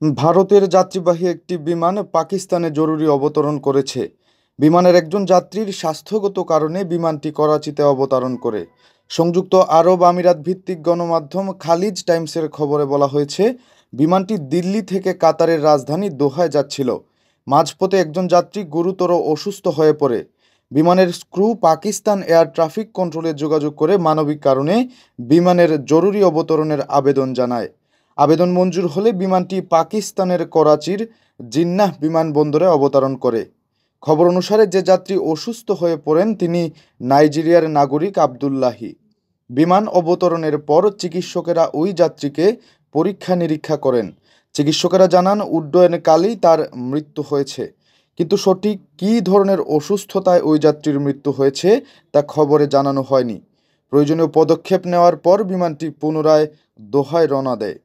ভারতের যাত্রীবাহী একটি বিমান পাকিস্তানে জরুরি অবতরণ করেছে। বিমানের একজন যাত্রীর স্বাস্থ্যগত কারণে বিমানটি করাচিতে অবতরণ করে। সংযুক্ত আরব আমিরাত ভিত্তিক গণমাধ্যম খালিজ টাইমসের খবরে বলা হয়েছে, বিমানটি দিল্লি থেকে কাতারের রাজধানী দোহায় যাচ্ছিল। মাঝপথে একজন যাত্রী গুরুতর অসুস্থ হয়ে পড়ে। বিমানের ক্রু পাকিস্তান এয়ার ট্রাফিক কন্ট্রোলে যোগাযোগ করে মানবিক কারণে বিমানের জরুরি অবতরণের আবেদন জানায়। আবেদন মঞ্জুর হলে বিমানটি পাকিস্তানের করাচির জিন্নাহ বিমানবন্দরে অবতরণ করে। খবর অনুসারে যে যাত্রী অসুস্থ হয়ে পড়েন তিনি নাইজেরিয়ার নাগরিক আবদুল্লাহি। বিমান অবতরণের পর চিকিৎসকেরা ওই যাত্রীকে পরীক্ষা নিরীক্ষা করেন। চিকিৎসকেরা জানান উড্ডয়নকালেই তার মৃত্যু হয়েছে, কিন্তু সঠিক কী ধরনের অসুস্থতায় ওই যাত্রীর মৃত্যু হয়েছে তা খবরে জানানো হয়নি। প্রয়োজনীয় পদক্ষেপ নেওয়ার পর বিমানটি পুনরায় দোহায় রওনা দেয়।